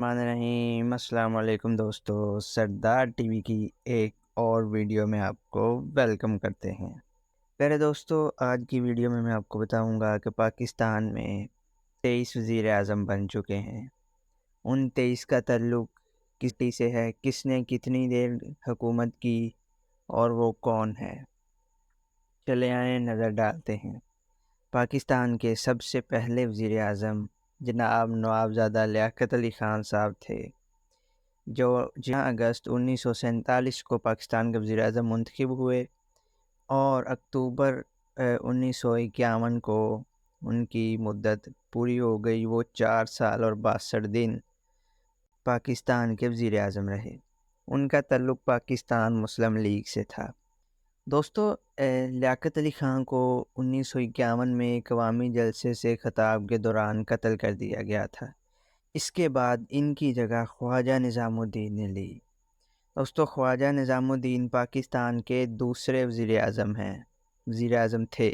السلام علیکم دوستو، سردار ٹی وی کی ایک اور ویڈیو میں آپ کو ویلکم کرتے ہیں۔ پہلے دوستو، آج کی ویڈیو میں آپ کو بتاؤں گا کہ پاکستان میں 23 وزیر اعظم بن چکے ہیں۔ ان 23 کا تعلق کس سے ہے، کس نے کتنی دیر حکومت کی اور وہ کون ہے، چلے آئیں نظر ڈالتے ہیں۔ پاکستان کے سب سے پہلے وزیر اعظم جناب نوابزادہ لیاقت علی خان صاحب تھے، جو 6 اگست 1947 کو پاکستان کے وزیر اعظم منتخب ہوئے اور اکتوبر 1951 کو ان کی مدت پوری ہو گئی۔ وہ 4 سال اور 62 دن پاکستان کے وزیر اعظم رہے۔ ان کا تعلق پاکستان مسلم لیگ سے تھا۔ دوستو، لیاقت علی خان کو 1951 میں ایک عوامی جلسے سے خطاب کے دوران قتل کر دیا گیا تھا۔ اس کے بعد ان کی جگہ خواجہ نظام الدین نے لی۔ دوستو، خواجہ نظام الدین پاکستان کے دوسرے وزیر اعظم تھے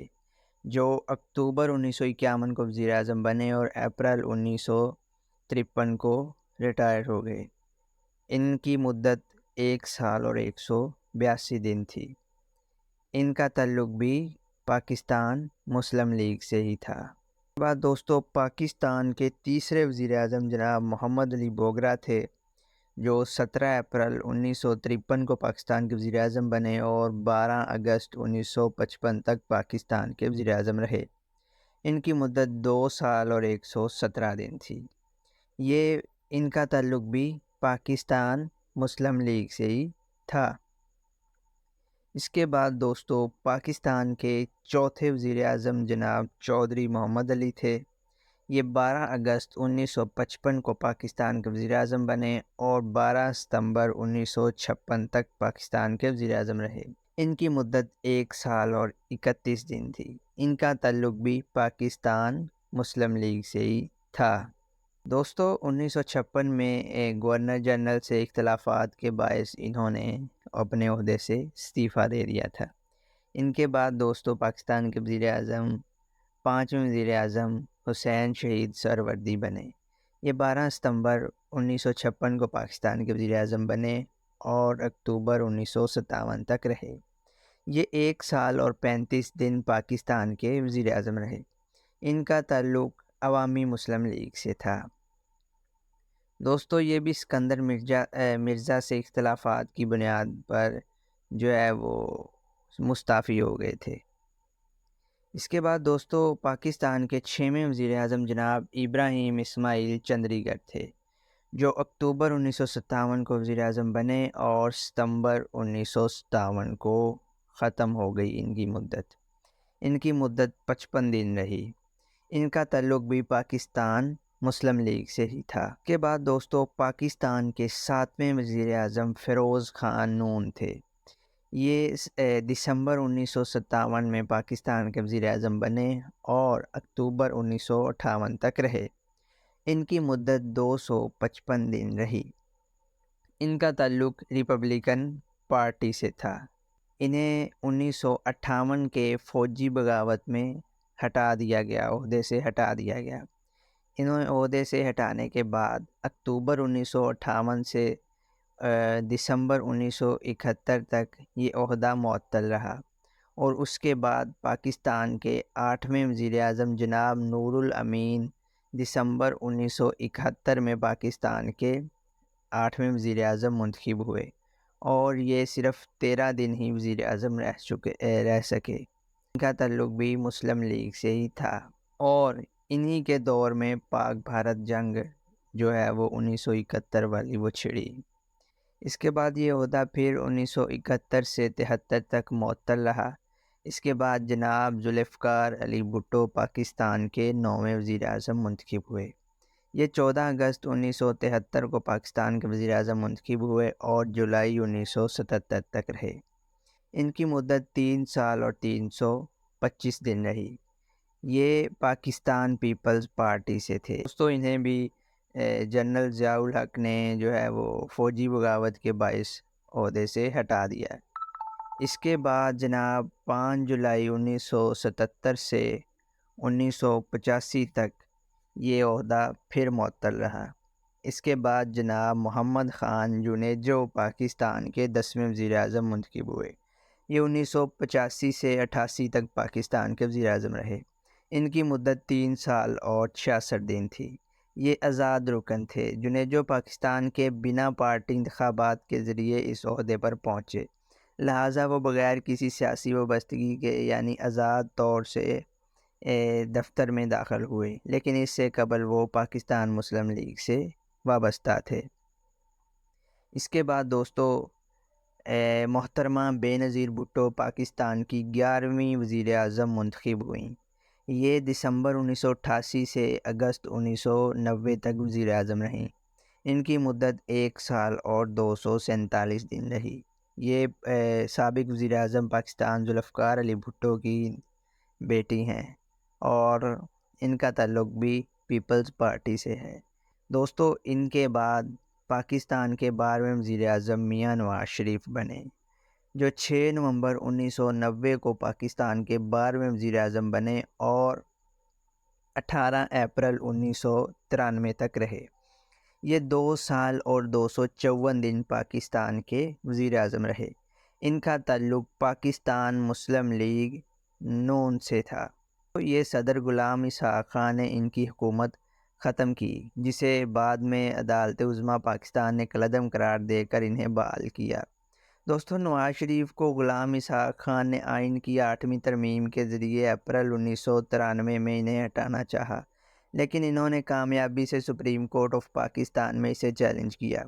جو اکتوبر 1951 کو وزیر اعظم بنے اور اپریل 1953 کو ریٹائر ہو گئے۔ ان کی مدت 1 سال اور 182 دن تھی۔ ان کا تعلق بھی پاکستان مسلم لیگ سے ہی تھا۔ اس کے بعد دوستو، پاکستان کے تیسرے وزیر اعظم جناب محمد علی بوگرا تھے، جو 17 اپریل 1953 کو پاکستان کے وزیر اعظم بنے اور 12 اگست 1955 تک پاکستان کے وزیر اعظم رہے۔ ان کی مدت 2 سال اور 117 دن تھی۔ ان کا تعلق بھی پاکستان مسلم لیگ سے ہی تھا۔ اس کے بعد دوستو، پاکستان کے چوتھے وزیر اعظم جناب چودھری محمد علی تھے۔ یہ 12 اگست 1955 کو پاکستان کے وزیر اعظم بنے اور 12 ستمبر 1956 تک پاکستان کے وزیر اعظم رہے۔ ان کی مدت 1 سال اور 31 دن تھی۔ ان کا تعلق بھی پاکستان مسلم لیگ سے ہی تھا۔ دوستو، 1956 میں گورنر جنرل سے اختلافات کے باعث انہوں نے اپنے عہدے سے استعفیٰ دے دیا تھا۔ ان کے بعد دوستو، پاکستان کے وزیر اعظم 5ویں وزیر اعظم حسین شہید سہروردی بنے۔ یہ 12 ستمبر 1956 کو پاکستان کے وزیر اعظم بنے اور اکتوبر 1957 تک رہے۔ یہ 1 سال اور 35 دن پاکستان کے وزیر اعظم رہے۔ ان کا تعلق عوامی مسلم لیگ سے تھا۔ دوستو، یہ بھی اسکندر مرزا سے اختلافات کی بنیاد پر وہ مستعفی ہو گئے تھے۔ اس کے بعد دوستو، پاکستان کے 6ویں وزیر اعظم جناب ابراہیم اسماعیل چندریگر تھے، جو اکتوبر 1957 کو وزیر اعظم بنے اور ستمبر 1957 کو ختم ہو گئی ان کی مدت۔ ان کی مدت 55 دن رہی۔ ان کا تعلق بھی پاکستان مسلم لیگ سے ہی تھا۔ اس کے بعد دوستو، پاکستان کے 7ویں وزیر اعظم فیروز خان نون تھے۔ یہ دسمبر 1957 میں پاکستان کے وزیر اعظم بنے اور اکتوبر 1958 تک رہے۔ ان کی مدت 255 دن رہی۔ ان کا تعلق ریپبلکن پارٹی سے تھا۔ انہیں 1958 کے فوجی بغاوت میں عہدے سے ہٹا دیا گیا۔ انہیں عہدے سے ہٹانے کے بعد اکتوبر 1958 سے دسمبر 1971 تک یہ عہدہ معطل رہا اور اس کے بعد پاکستان کے 8ویں وزیر اعظم جناب نور الامین دسمبر 1971 میں پاکستان کے 8ویں وزیر اعظم منتخب ہوئے اور یہ صرف 13 دن ہی وزیر اعظم رہ سکے۔ ان کا تعلق بھی مسلم لیگ سے ہی تھا اور انہی کے دور میں پاک بھارت جنگ وہ 1971 والی وہ چھڑی۔ اس کے بعد یہ عہدہ پھر 1971 سے 73 تک معطل رہا۔ اس کے بعد جناب ذوالفقار علی بھٹو پاکستان کے 9ویں وزیر اعظم منتخب ہوئے۔ یہ 14 اگست 1973 کو پاکستان کے وزیر اعظم منتخب ہوئے اور جولائی 1977 تک رہے۔ ان کی مدت 3 سال اور 325 دن رہی۔ یہ پاکستان پیپلز پارٹی سے تھے۔ دوستو، انہیں بھی جنرل ضیاء الحق نے وہ فوجی بغاوت کے باعث عہدے سے ہٹا دیا۔ اس کے بعد جناب 5 جولائی 1977 سے 1985 تک یہ عہدہ پھر معطل رہا۔ اس کے بعد جناب محمد خان جونیجو پاکستان کے 10ویں وزیر اعظم منتخب ہوئے۔ یہ 1985 سے 88 تک پاکستان کے وزیر اعظم رہے۔ ان کی مدت 3 سال اور 66 دن تھی۔ یہ آزاد رکن تھے۔ جونیجو پاکستان کے بنا پارٹی انتخابات کے ذریعے اس عہدے پر پہنچے، لہٰذا وہ بغیر کسی سیاسی وابستگی کے یعنی آزاد طور سے دفتر میں داخل ہوئے، لیکن اس سے قبل وہ پاکستان مسلم لیگ سے وابستہ تھے۔ اس کے بعد دوستو محترمہ بے نظیر بھٹو پاکستان کی 11ویں وزیر اعظم منتخب ہوئیں۔ یہ دسمبر 1988 سے اگست 1990 تک وزیر اعظم رہیں۔ ان کی مدت 1 سال اور 247 دن رہی۔ یہ سابق وزیر اعظم پاکستان ذوالفقار علی بھٹو کی بیٹی ہیں اور ان کا تعلق بھی پیپلز پارٹی سے ہے۔ دوستو ان کے بعد پاکستان کے 12ویں وزیر اعظم میاں نواز شریف بنے، جو 6 نومبر 1990 کو پاکستان کے 12ویں وزیر اعظم بنے اور 18 اپریل 1993 تک رہے۔ یہ 2 سال اور 254 دن پاکستان کے وزیر اعظم رہے۔ ان کا تعلق پاکستان مسلم لیگ نون سے تھا۔ یہ صدر غلام اسحاق خان نے ان کی حکومت ختم کی، جسے بعد میں عدالت عظمیٰ پاکستان نے کالعدم قرار دے کر انہیں بحال کیا۔ دوستو نواز شریف کو غلام اسحاق خان نے آئین کی 8ویں ترمیم کے ذریعے اپریل 1993 میں انہیں ہٹانا چاہا، لیکن انہوں نے کامیابی سے سپریم کورٹ آف پاکستان میں اسے چیلنج کیا۔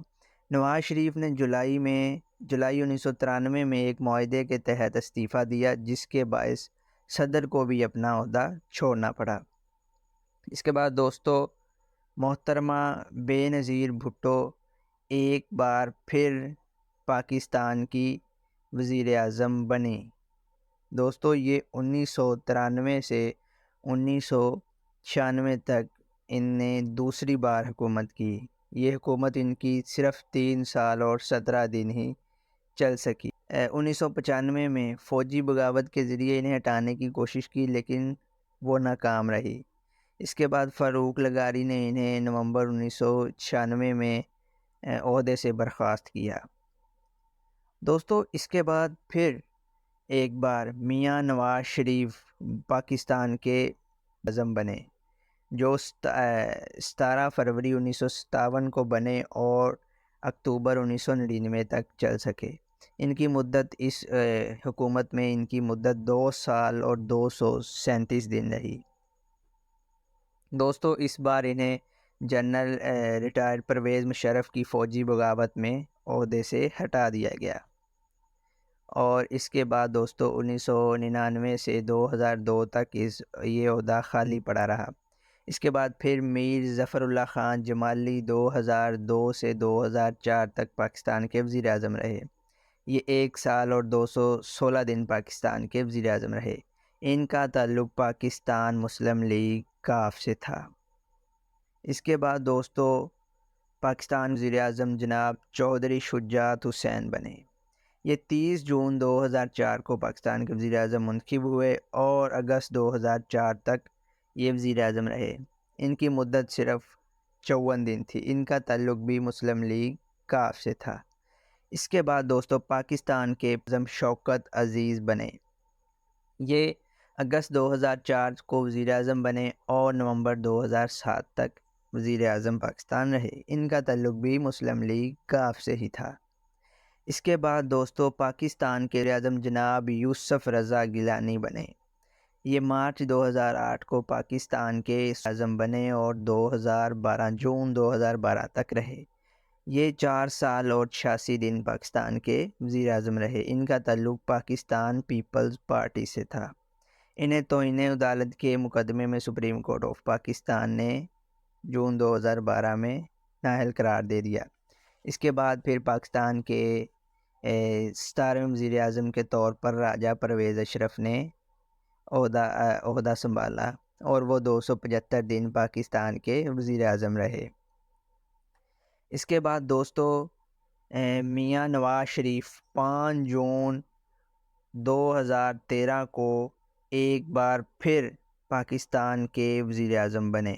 نواز شریف نے جولائی 1993 میں ایک معاہدے کے تحت استعفیٰ دیا، جس کے باعث صدر کو بھی اپنا عہدہ چھوڑنا پڑا۔ اس کے بعد دوستو محترمہ بے نظیر بھٹو ایک بار پھر پاکستان کی وزیر اعظم بنیں۔ دوستو یہ 1993 سے 1996 تک ان نے دوسری بار حکومت کی۔ یہ حکومت ان کی صرف 3 سال اور 17 دن ہی چل سکی۔ 1995 میں فوجی بغاوت کے ذریعے انہیں ہٹانے کی کوشش کی، لیکن وہ ناکام رہی۔ اس کے بعد فاروق لغاری نے انہیں نومبر 1996 میں عہدے سے برخاست کیا۔ دوستو اس کے بعد پھر ایک بار میاں نواز شریف پاکستان کے اعظم بنے، جو 17 فروری 1957 کو بنے اور اکتوبر 1999 تک چل سکے۔ ان کی مدت اس حکومت میں ان کی مدت 2 سال اور 237 دن رہی۔ دوستو اس بار انہیں جنرل ریٹائرڈ پرویز مشرف کی فوجی بغاوت میں عہدے سے ہٹا دیا گیا، اور اس کے بعد دوستو 1999 سے 2002 تک یہ عہدہ خالی پڑا رہا۔ اس کے بعد پھر میر ظفر اللہ خان جمالی 2002 سے 2004 تک پاکستان کے وزیر اعظم رہے۔ یہ 1 سال اور 216 دن پاکستان کے وزیر اعظم رہے۔ ان کا تعلق پاکستان مسلم لیگ کاف سے تھا۔ اس کے بعد دوستو پاکستان وزیر اعظم جناب چودھری شجاعت حسین بنے۔ یہ 30 جون 2004 کو پاکستان کے وزیر اعظم منتخب ہوئے اور اگست 2004 تک یہ وزیر اعظم رہے۔ ان کی مدت صرف 54 دن تھی۔ ان کا تعلق بھی مسلم لیگ کاف سے تھا۔ اس کے بعد دوستو پاکستان کے اعظم شوکت عزیز بنے۔ یہ اگست 2004 کو وزیر اعظم بنے اور نومبر 2007 تک وزیر اعظم پاکستان رہے۔ ان کا تعلق بھی مسلم لیگ کاف سے ہی تھا۔ اس کے بعد دوستو پاکستان کے وزیر اعظم جناب یوسف رضا گیلانی بنے۔ یہ مارچ 2008 کو پاکستان کے وزیر اعظم بنے اور 2012 جون 2012 تک رہے۔ یہ 4 سال اور 86 دن پاکستان کے وزیر اعظم رہے۔ ان کا تعلق پاکستان پیپلز پارٹی سے تھا۔ انہیں توہین عدالت کے مقدمے میں سپریم کورٹ آف پاکستان نے جون 2012 میں نااہل قرار دے دیا۔ اس کے بعد پھر پاکستان کے 17ویں وزیر اعظم کے طور پر راجہ پرویز اشرف نے عہدہ سنبھالا اور وہ 275 دن پاکستان کے وزیر اعظم رہے۔ اس کے بعد دوستو میاں نواز شریف 5 جون 2013 کو ایک بار پھر پاکستان کے وزیر اعظم بنے۔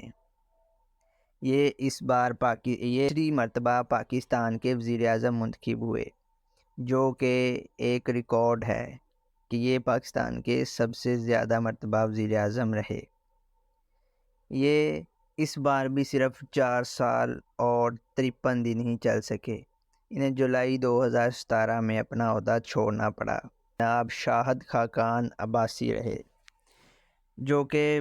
یہ تیسری مرتبہ پاکستان کے وزیر اعظم منتخب ہوئے، جو کہ ایک ریکارڈ ہے کہ یہ پاکستان کے سب سے زیادہ مرتبہ وزیر اعظم رہے۔ یہ اس بار بھی صرف 4 سال اور 53 دن ہی چل سکے۔ انہیں جولائی 2017 میں اپنا عہدہ چھوڑنا پڑا۔ جناب شاہد خاقان عباسی رہے، جو کہ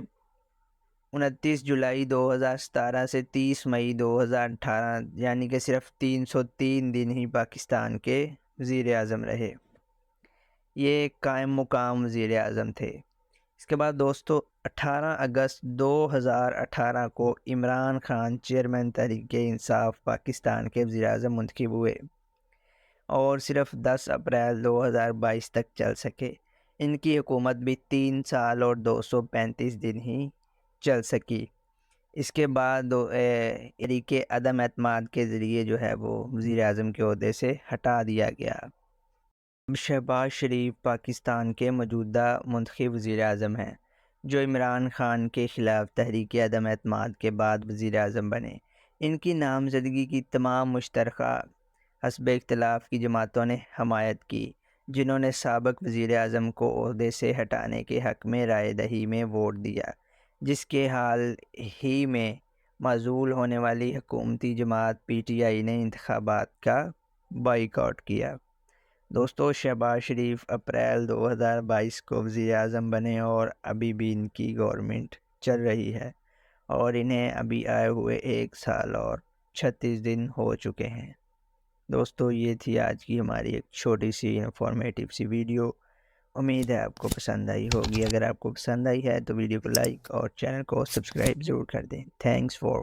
29 جولائی 2017 سے 30 مئی 2018 یعنی کہ صرف 303 دن ہی پاکستان کے وزیر اعظم رہے۔ یہ ایک قائم مقام وزیر اعظم تھے۔ اس کے بعد دوستو 18 اگست 2018 کو عمران خان چیئرمین تحریک انصاف پاکستان کے وزیر اعظم منتخب ہوئے اور صرف 10 اپریل 2022 تک چل سکے۔ ان کی حکومت بھی 3 سال اور 235 دن ہی چل سکی۔ اس کے بعد تحریک عدم اعتماد کے ذریعے جو ہے وہ وزیر اعظم کے عہدے سے ہٹا دیا گیا۔ شہباز شریف پاکستان کے موجودہ منتخب وزیر اعظم ہیں، جو عمران خان کے خلاف تحریک عدم اعتماد کے بعد وزیر اعظم بنے۔ ان کی نامزدگی کی تمام مشترکہ حزب اختلاف کی جماعتوں نے حمایت کی، جنہوں نے سابق وزیر اعظم کو عہدے سے ہٹانے کے حق میں رائے دہی میں ووٹ دیا، جس کے حال ہی میں معزول ہونے والی حکومتی جماعت پی ٹی آئی نے انتخابات کا بائیکاٹ کیا۔ دوستو شہباز شریف اپریل 2022 کو وزیر اعظم بنے اور ابھی بھی ان کی گورنمنٹ چل رہی ہے اور انہیں ابھی آئے ہوئے 1 سال اور 36 دن ہو چکے ہیں۔ دوستو یہ تھی آج کی ہماری ایک چھوٹی سی انفارمیٹیو سی ویڈیو۔ امید ہے آپ کو پسند آئی ہوگی۔ اگر آپ کو پسند آئی ہے تو ویڈیو کو لائک اور چینل کو سبسکرائب ضرور کر دیں۔ Thanks for